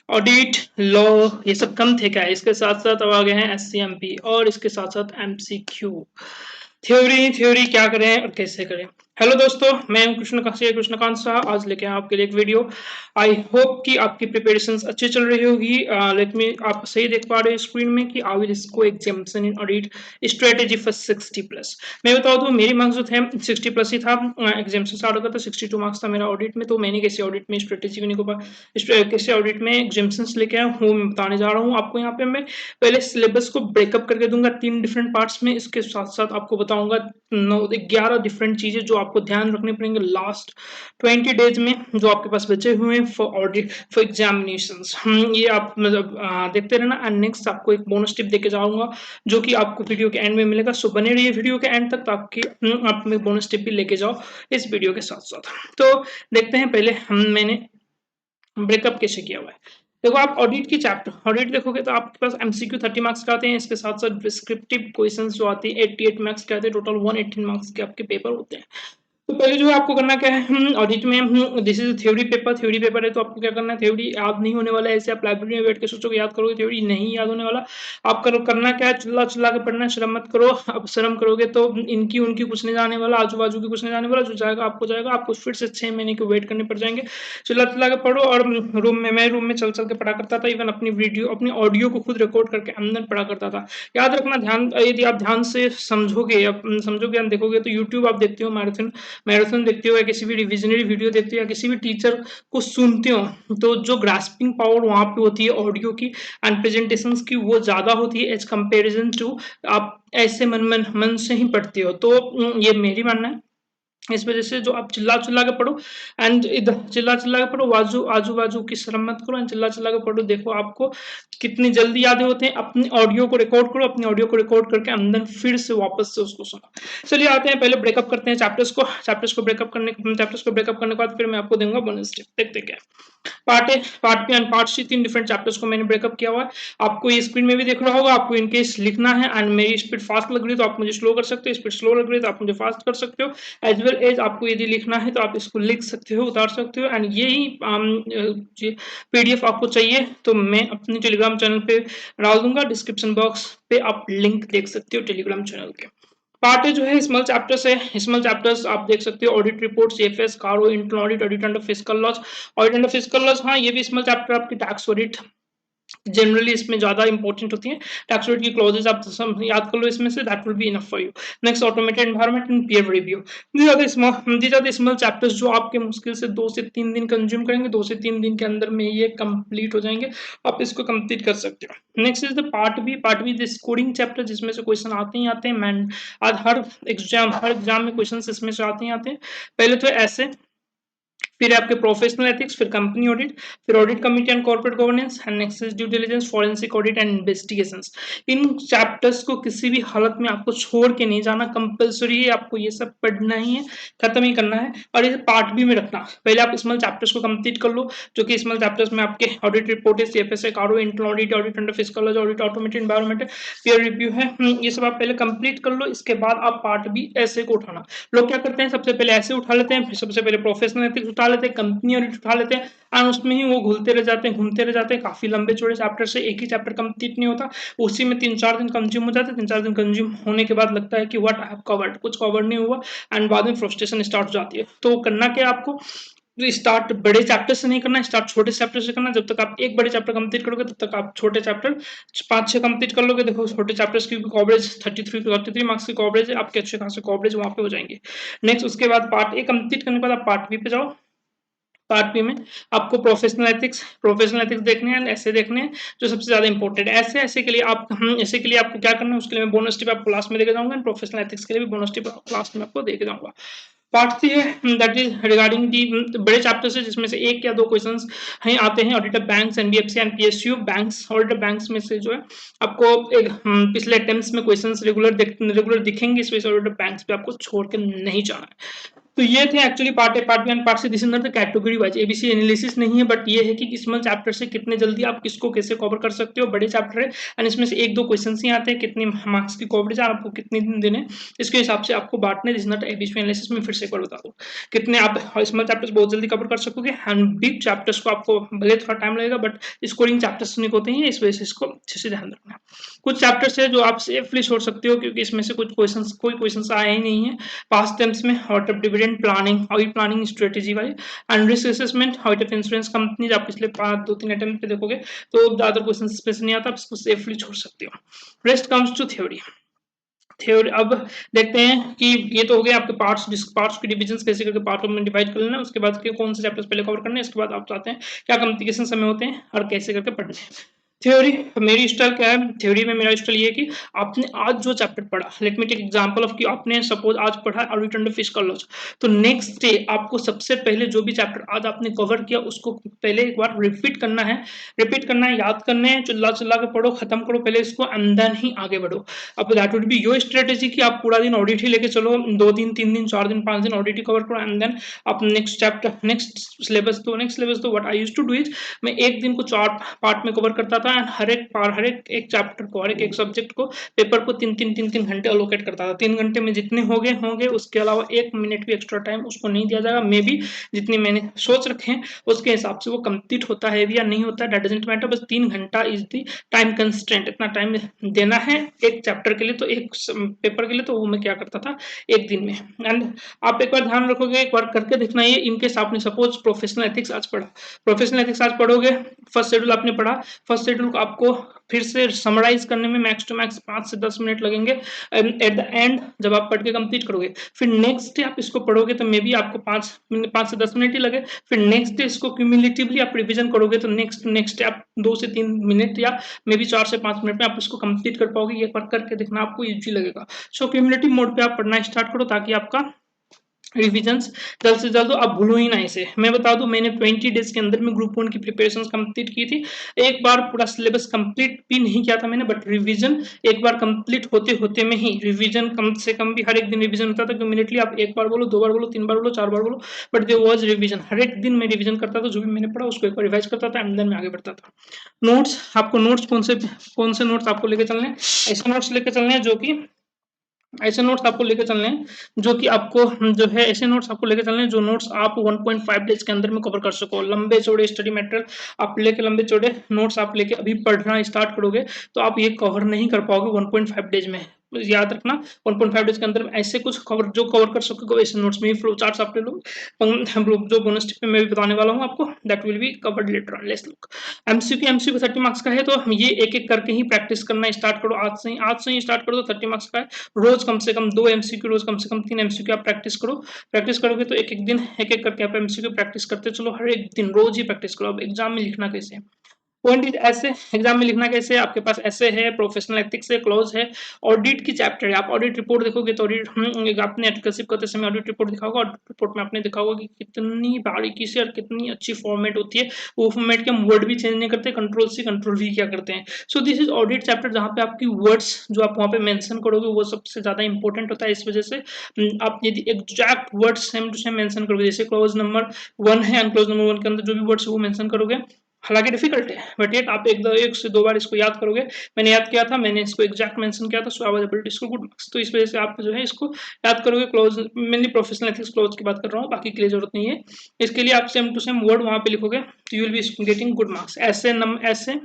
Audit, law ये सब कम थे क्या? इसके साथ-साथ अब आ गए हैं एससीएमपी और इसके साथ-साथ एमसीक्यू। थ्योरी थ्योरी क्या करें और कैसे करें? हेलो दोस्तों, मैं हूं कृष्णकांत शाह। आज लेके आया आपके लिए एक वीडियो। आई होप कि आपकी प्रिपरेशंस अच्छी चल रही होगी। लेट मी आप सही देख पा रहे हो स्क्रीन में कि आई विल इसको examination in audit strategy for 60+। मैं बता दूं मेरी मार्क्स जो थे 60+ ही था। एग्जामिनेशन स्टार्ट होगा तो 62 मार्क्स था मेरा ऑडिट में। तो मैंने कैसे ऑडिट में स्ट्रेटेजी कैसे ऑडिट में एग्जामिनेशंस लेके आया हूँ मैं बताने जा रहा हूँ आपको। यहाँ पे मैं पहले सिलेबस को ब्रेकअप करके दूंगा 3 डिफरेंट पार्ट्स में। इसके साथ साथ आपको बताऊंगा 11 डिफरेंट चीजें जो आपको ध्यान रखने पड़ेंगे लास्ट 20 डेज में जो आपके पास बचे हुए हैं फॉर ऑडिट फॉर एग्जामिनेशंस। ये आप मतलब देखते रहना। एंड नेक्स्ट आपको एक बोनस टिप देके जाऊंगा जो कि आपको वीडियो के एंड में मिलेगा। सो बने रहिए वीडियो के एंड तक ताकि आप में बोनस टिप भी लेके जाओ इस वीडियो के साथ साथ। तो देखते हैं पहले मैंने ब्रेकअप कैसे किया हुआ है। देखो आप ऑडिट की चैप्टर ऑडिट देखोगे तो आपके पास एमसीक्यू 30 मार्क्स के आते हैं। इसके साथ साथ डिस्क्रिप्टिव क्वेश्चंस जो आती है 88 मार्क्स के आते हैं। टोटल 118 मार्क्स के आपके पेपर होते हैं। तो पहले जो है आपको करना क्या है ऑडिट में, दिस इज थ्योरी पेपर है। तो आपको क्या करना है, थ्योरी याद नहीं होने वाला है। ऐसे आप लाइब्रेरी में बैठ के सोचोगे याद करोगे, थ्योरी नहीं याद होने वाला। आप करना क्या है, चिल्ला चिल्ला के पढ़ना, शर्म मत करो। अब शर्म करोगे तो इनकी उनकी कुछ नहीं जाने वाला, आजू बाजू की कुछ नहीं जाने वाला। जो जाएगा आपको जाएगा। आपको फिर से 6 महीने के वेट करने पड़ जाएंगे। चिल्ला चिल्ला के पढ़ो। और रूम में चल चल के पढ़ा करता था। इवन अपनी ऑडियो को खुद रिकॉर्ड करके अंदर पढ़ा करता था। याद रखना, ध्यान यदि आप ध्यान से समझोगे देखोगे तो यूट्यूब आप देखते हो, मैराथन देखते हो या किसी भी रिविजनरी वीडियो देखते हो या किसी भी टीचर को सुनते हो तो जो ग्रास्पिंग पावर वहां पे होती है ऑडियो की एंड प्रेजेंटेशंस की वो ज्यादा होती है एज कंपेरिजन टू आप ऐसे मन से ही पढ़ते हो। तो ये मेरी मानना है। इस वजह से जो आप चिल्ला चिल्ला के पढ़ो एंड इधर चिल्ला चिल्ला के पढ़ो, आजू बाजू की शर्म मत करो एंड चिल्ला चिल्ला के पढ़ो। देखो आपको कितनी जल्दी याद होते हैं। अपनी ऑडियो को रिकॉर्ड करो, अपनी ऑडियो को रिकॉर्ड करके अंदर फिर से वापस से उसको सुनो। चलिए आते हैं, पहले ब्रेकअप करते हैं चैप्टर्स को ब्रेकअप करने के बाद फिर मैं आपको दूंगा बोनस टिप। देखते क्या part A, part B and part C, 3 different chapters को मैंने ब्रेकअप किया हुआ है। आपको ये स्क्रीन में भी देख रहा होगा। आपको इनकेस लिखना है एंड मेरी स्पीड फास्ट लग रही है तो आप मुझे स्लो कर सकते हो, स्पीड स्लो लग रही है तो आप मुझे फास्ट कर सकते हो। एज वेल एज आपको यदि लिखना है तो आप इसको लिख सकते हो, उतार सकते हो। एंड यही पीडीएफ आपको चाहिए तो मैं अपने टेलीग्राम चैनल पे डाल दूंगा। डिस्क्रिप्शन बॉक्स पे आप लिंक देख सकते हो टेलीग्राम चैनल के। पार्ट जो है स्मॉल चैप्टर्स है। स्मॉल चैप्टर्स आप देख सकते हो, ऑडिट रिपोर्ट, सीएफएस, कारो, internal audit, audit under fiscal loss, audit under fiscal loss. हाँ, ये भी स्मॉल चैप्टर आपकी टैक्स ऑडिट जनरली इसमें ज्यादा इंपॉर्टेंट होती है। टैक्स ऑडिट की क्लॉजेस आप सब याद कर लो इसमें से, that will be enough for you. Next automated environment and peer review. These are the small chapters जो आपके मुश्किल से 2 से 3 दिन कंज्यूम करेंगे। 2 से 3 दिन के अंदर में ये कंप्लीट हो जाएंगे। आप इसको कंप्लीट कर सकते हो। Next is the part B this coding chapter जिसमें से क्वेश्चन आते ही आते हैं। आज हर एग्जाम में क्वेश्चन इसमें से आते ही आते हैं। पहले तो ऐसे, फिर आपके प्रोफेशनल एथिक्स, फिर कंपनी ऑडिट, फिर audit committee and corporate governance and next is due diligence, forensic audit and investigations. In chapters को किसी भी हालत में आपको छोड़ के नहीं जाना, कंपलसरी है। आपको ये सब पढ़ना ही है, खत्म ही करना है। और ये पार्ट बी में रखना। पहले आप स्मॉल चैप्टर्स को कंप्लीट कर लो जो कि स्मॉल चैप्टर्स में आपके ऑडिट रिपोर्ट है, सीएफएस है, CARO, internal audit, audit under fiscal laws, audit automated environment है, पीयर रिव्यू है। ये सब आप पहले कंप्लीट कर लो। इसके बाद आप पार्ट बी ऐसे को उठाना। लोग क्या करते हैं, सबसे पहले ऐसे उठा लेते हैं, फिर सबसे पहले प्रोफेशनल एथिक्स उठा लेते हैं, कंपनी ऑडिट उठा लेते हैं एंड उसमें ही वो घूमते रह जाते हैं। काफी लंबे चौड़े चैप्टर से एक ही चैप्टर कंप्लीट नहीं होता, उसी में 3-4 दिन कंज्यूम हो जाते हैं। 3-4 दिन कंज्यूम होने के बाद लगता है कि व्हाट आई हैव कवर्ड, कुछ कवर नहीं हुआ एंड बाद में फ्रस्ट्रेशन स्टार्ट हो जाती है। तो करना क्या आपको, स्टार्ट बड़े चैप्टर से नहीं करना, स्टार्ट छोटे चैप्टर से करना। जब तक आप एक बड़े चैप्टर कंप्लीट करोगे तब तक आप छोटे चैप्टर 5-6 कंप्लीट कर लोगे। देखो छोटे चैप्टर्स की कवरेज 33 मार्क्स की कवरेज है, आपके अच्छे खासे कवरेज वहां पे हो जाएंगे। नेक्स्ट उसके बाद पार्ट ए कंप्लीट करने के बाद आप पार्ट बी पे जाओ। पार्ट बी में आपको प्रोफेशनल एथिक्स देखने हैं, ऐसे देखने हैं जो सबसे ज्यादा इंपॉर्टेंट है। ऐसे के लिए आपको क्या करना है उसके लिए मैं बोनस टिप आपको क्लास में देके जाऊंगा। प्रोफेशनल एथिक्स के लिए भी बोनस टिप क्लास में आपको देके जाऊंगा। पार्ट सी है दैट इज रिगार्डिंग दी बड़े चैप्टर्स है जिसमें से 1 या 2 क्वेश्चंस हैं आते हैं audit of banks, NBFC and PSU banks. Audit of banks में से जो है आपको एक पिछले अटेम्प्ट्स में क्वेश्चंस रेगुलर दिखेंगे। इस वजह से ऑडिट ऑफ बैंक्स पे आपको छोड़ के नहीं जाना है। तो ये थे actually part A, part B and part C. This is not the category wise ABC analysis नहीं है, बट ये है कि स्मॉल चैप्टर से कितने जल्दी आप किसको कैसे कवर कर सकते हो। बड़े चैप्टर है एंड इसमें से 1-2 क्वेश्चन ही आते हैं, कितने मार्क्स की कवरेज है, आपको कितने दिन देने, इसके हिसाब से आपको बांटने। This is not ABC analysis में फिर से एक बार बता दूं, कितने आप स्मॉल चैप्टर्स बहुत जल्दी कवर कर सकोगे एंड बिग चैप्टर्स को आपको भले थोड़ा टाइम लगेगा, बट स्कोरिंग चैप्टर्स नहीं होते हैं, इस वजह से इसको अच्छे से ध्यान रखना। कुछ चैप्टर्स है जो आप सेफली छोड़ सकते हो, क्योंकि इसमें से कुछ क्वेश्चंस, कोई क्वेश्चंस आए ही नहीं है पास्ट टेंस में। Out of dividend planning, how planning strategy वाले, and risk assessment, how of insurance companies, आप पिछले 2-3 अटेम्प्ट पे देखोगे तो ज्यादा क्वेश्चन इसमें से नहीं आता, आप इसको सेफली छोड़ सकते हो। Rest comes to theory. Theory अब देखते हैं कि ये तो हो गया आपके पार्ट्स की डिविजन कैसे करके पार्ट में डिवाइड कर लेना, उसके बाद के कौन से चैप्टर्स पहले कवर करने हैं, इसके बाद आप चाहते हैं क्या कम्युनिकेशन समय होते हैं और कैसे करके पढ़ने हैं। थ्योरी मेरी स्टाइल क्या है, थ्योरी में मेरा स्टाइल ये है कि आपने आज जो चैप्टर पढ़ा, let me take example of कि आपने सपोज आज पढ़ा और रिटर्न टू फिजिकल लॉज, तो नेक्स्ट डे आपको सबसे पहले जो भी चैप्टर आज आपने कवर किया उसको पहले एक बार रिपीट करना है, याद करने हैं, चिल्ला चिल्ला के पढ़ो, खत्म करो पहले इसको एंड देन ही आगे बढ़ो। अब that would be your strategy कि आप पूरा दिन ऑडिट ही लेके चलो, 2 दिन 3 दिन 4 दिन 5 दिन ऑडिट ही कवर करो एंड देन आप नेक्स्ट चैप्टर नेक्स्ट सिलेबस तो what I used to do is, मैं एक दिन को 4 पार्ट में कवर करता था एंड हर एक चैप्टर को, हर एक सब्जेक्ट को, पेपर को 3 घंटे अलोकेट करता था। 3 घंटे में जितने होंगे उसके अलावा 1 मिनट भी एक्स्ट्रा टाइम उसको नहीं दिया जाएगा। मे बी जितनी मैंने सोच रखे हैं उसके हिसाब से वो कंप्लीट होता है भी या नहीं होता है, दैट डजंट मैटर, बस 3 घंटा इज द टाइम कंस्ट्रेंट, इतना टाइम देना है एक चैप्टर के लिए, तो एक पेपर के लिए, तो वो मैं क्या करता था एक दिन में। एंड आप एक बार ध्यान रखोगे, एक बार करके देखना, ये इनकेस आपने सपोज प्रोफेशनल एथिक्स आज पढ़ा, प्रोफेशनल एथिक्स आज पढ़ोगे, फर्स्ट शेड्यूल आपने पढ़ा, फर्स्ट शेड्यूल को आपको फिर से समराइज करने में मैक्स टू मैक्स 5 से 10 मिनट लगेंगे एट द एंड जब आप पढ़ के कंप्लीट करोगे। फिर नेक्स्ट डे आप इसको पढ़ोगे तो मे बी आपको 5 से 10 मिनट ही लगे। फिर नेक्स्ट डे इसको क्यूमुलेटिवली आप रिवीजन करोगे तो नेक्स्ट डे आप 2 से 3 मिनट या मे बी 4 से 5 मिनट में आप इसको कंप्लीट कर पाओगे। ये बार करके देखना, आपको इजी लगेगा। सो क्यूमुलेटिव मोड पे आप पढ़ना स्टार्ट करो ताकि आपका रिविजन्स जल्द से जल्द आप भूलो ही ना इसे। मैं बता दूं, मैंने 20 डेज के अंदर में ग्रुप 1 की प्रिपरेशन कंप्लीट की थी। एक बार पूरा सिलेबस कंप्लीट भी नहीं किया था मैंने, बट रिवीजन एक बार कंप्लीट होते होते में ही, रिवीजन कम से कम भी हर एक दिन रिवीजन होता था। इमीडिएटली आप एक बार बोलो, 2 बार बोलो, 3 बार बोलो, 4 बार बोलो, बट देयर वाज रिवीजन। हर एक दिन मैं रिवीजन करता था, जो भी मैंने पढ़ा उसको एक बार रिवाइज करता था एंड देन मैं आगे बढ़ता था। नोट्स, आपको नोट्स कौन से नोट्स आपको लेके चलने हैं, ऐसे नोट्स लेके चलने हैं जो कि ऐसे नोट्स आपको लेके चलने हैं जो कि आपको जो है ऐसे नोट्स आपको लेके चलने हैं जो नोट्स आप 1.5 डेज के अंदर में कवर कर सको। लंबे चौड़े स्टडी मटेरियल आप लेके, लंबे चौड़े नोट्स आप लेके अभी पढ़ना स्टार्ट करोगे तो आप ये कवर नहीं कर पाओगे 1.5 डेज में। याद रखना 1.5 डेज के अंदर में ऐसे कुछ कवर कर सकोगे ऐसे नोट्स में। फ्लो चार्ट्स आप ले लो, हम लोग जो बोनस टिप में मैं भी बताने वाला हूँ आपको, that will be covered later on. Let's look MCQ 30 marks का है, तो ये एक एक करके ही प्रैक्टिस करना स्टार्ट करो। आज से ही स्टार्ट करो तो 30 मार्क्स का है। रोज कम से कम 2 एमसीक्यू, रोज कम से कम 3 एमसीक्यू आप प्रैक्टिस करो। प्रैक्टिस करोगे तो एक एक दिन एक एक करके आप एमसीक्यू प्रैक्टिस करते चलो, हर एक दिन रोज ही प्रैक्टिस करो। अब एग्जाम में लिखना कैसे, पॉइंट इज ऐसे, एग्जाम में लिखना कैसे, आपके पास ऐसे है, प्रोफेशनल एथिक्स है, क्लोज है, ऑडिट की चैप्टर है। आप ऑडिट रिपोर्ट देखोगे तो ऑडिट आपने एडवोकेसी करते समय ऑडिट रिपोर्ट दिखा होगा। ऑडिट रिपोर्ट में आपने देखा होगा कि कितनी बारीकी से और कितनी अच्छी फॉर्मेट होती है। वो फॉर्मेट के हम वर्ड भी चेंज नहीं करते, कंट्रोल सी कंट्रोल वी क्या करते हैं। So this is audit chapter जहाँ पे आपकी वर्ड्स जो आप वहाँ पे मेंशन करोगे वो सबसे ज्यादा इंपॉर्टेंट होता है। इस वजह से आप यदि exact words same to same mention करोगे, जैसे क्लोज नंबर 1 है एंड क्लोज नंबर 1 के अंदर जो भी वर्ड्स वो मेंशन करोगे, हालांकि डिफिकल्ट है बट येट आप एक से 2 बार इसको याद करोगे। मैंने याद किया था, मैंने इसको एग्जैक्ट मेंशन किया था, so I was able to score good marks. तो इस वजह से आप जो है इसको याद करोगे। Close mainly professional ethics close की बात कर रहा हूँ, बाकी के लिए जरूरत नहीं है। इसके लिए आप सेम टू सेम वर्ड वहां पे लिखोगे तो you will be getting good marks. ऐसे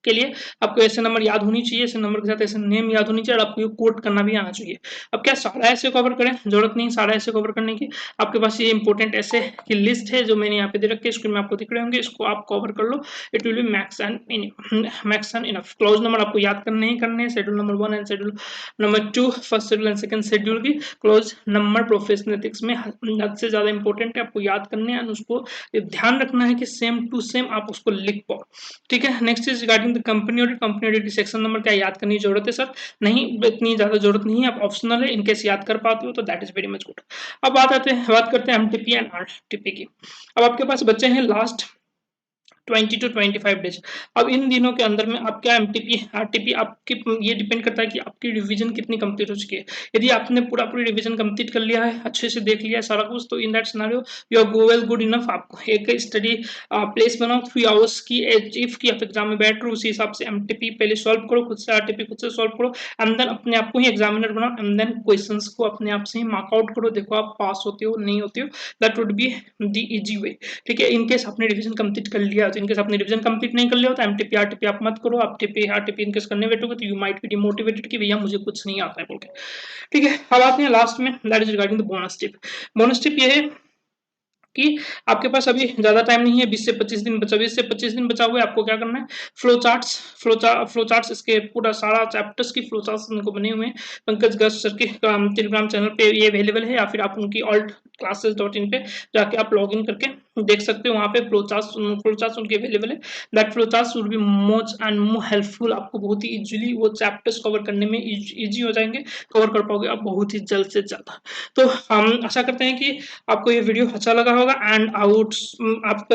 के लिए आपको ऐसे नंबर याद होनी चाहिए, ऐसे नंबर के साथ ऐसे नेम याद होनी चाहिए और आपको ये कोट करना भी आना चाहिए। अब क्या सारा ऐसे कवर करें, जरूरत नहीं सारा ऐसे कवर करने की। आपके पास ये इंपॉर्टेंट ऐसे की लिस्ट है जो मैंने यहाँ पे दे रखी है, स्क्रीन में आपको दिख रहे होंगे, इसको आप कवर कर लो। It will be max and enough. Close number आपको याद करने ही करने हैं, schedule number 1 and schedule number 2, first schedule and second schedule की क्लोज नंबर प्रोफेशनल एथिक्स में हद से ज्यादा इंपॉर्टेंट है, आपको याद करने हैं। उसको ध्यान रखना है कि सेम टू सेम आप उसको लिख पाओ, ठीक है। Next is regarding company audit की सेक्शन नंबर क्या याद करने की जरूरत है सर? नहीं, इतनी ज्यादा जरूरत नहीं है, आप ऑप्शनल है, इनकेस याद कर पाते हो तो that is very much good. अब बात करते हैं एमटीपी एंड आरटीपी की। अब आपके पास बच्चे हैं लास्ट 20 to 25 डेज। अब इन दिनों के अंदर में आप क्या एमटीपी आरटीपी आपकी ये डिपेंड करता है कि आपकी रिवीजन कितनी कंप्लीट हो चुकी है। यदि आपने पूरी रिवीजन कंप्लीट कर लिया है, अच्छे से देख लिया है सारा कुछ, तो in that scenario you are go well good enough. आपको एक स्टडी प्लेस बनाओ 3 आवर्स की, इफ की आप एग्जाम में बैठ रहे हो उसी हिसाब से एमटीपी पहले सॉल्व करो, खुद से आरटीपी खुद से सॉल्व करो, एंड देन अपने आप को ही एग्जामिनर बनाओ, एंड देन क्वेश्चंस को अपने आप से ही मार्क आउट करो, देखो आप पास होते हो नहीं होते हो। That would be the easy way. ठीक है, इनकेस आपने रिवीजन कंप्लीट कर लिया तो इनकेस आपने रिवीजन कंप्लीट नहीं कर लिया तो एमटीपी आरटीपी आप मत करो। आप टीपी आरटीपी इनकेस करने बैठोगे तो यू माइट बी डिमोटिवेटेड कि भैया मुझे कुछ नहीं आता है बोल के। ठीक है, अब आते हैं लास्ट में, that is regarding the bonus tip. Bonus tip ये है कि आपके पास अभी ज्यादा टाइम नहीं है, 20 से 25 दिन बचा, 20 से 25 दिन बचा हुआ है। आपको क्या करना है, फ्लो चार्ट्स इसके पूरा सारा चैप्टर्स की फ्लो चार्ट्स उनको बने हुए हैं पंकज गर्ग सर के टेलीग्राम चैनल पे ये अवेलेबल है, या फिर आप उनकी altclasses.in पे जाके आप लॉग इन करके देख सकते हो, वहां पे फ्लो चार्ट्स उनके अवेलेबल है। That flow charts will be much and more helpful, आपको बहुत ही इजीली वो चैप्टर्स कवर करने में इजी हो जाएंगे, कवर कर पाओगे आप बहुत ही जल्द से ज्यादा। तो हम आशा करते हैं कि आपको ये वीडियो अच्छा लगा होगा, एंड आउट आप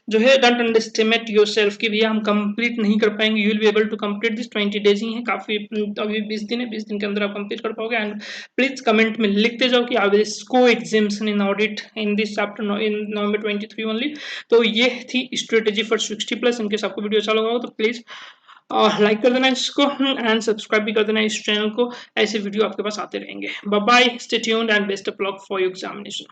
जो है डोंट अंडरएस्टिमेट योरसेल्फ कि भैया हम कंप्लीट नहीं कर पाएंगे। You will be able to complete this, 20 days ही है काफी, अभी 20 दिन है, 20 दिन के अंदर आप कंप्लीट कर पाओगे। एंड प्लीज कमेंट में लिखते जाओ कि I will score exemption in audit in this chapter in November 23 only. तो ये थी स्ट्रेटेजी फॉर 60+। इनकेस आपको वीडियो अच्छा लगा हो तो प्लीज लाइक कर देना इसको, एंड सब्सक्राइब भी कर देना इस चैनल को, ऐसे वीडियो आपके पास आते रहेंगे। Bye bye, stay tuned and best of luck for your examination.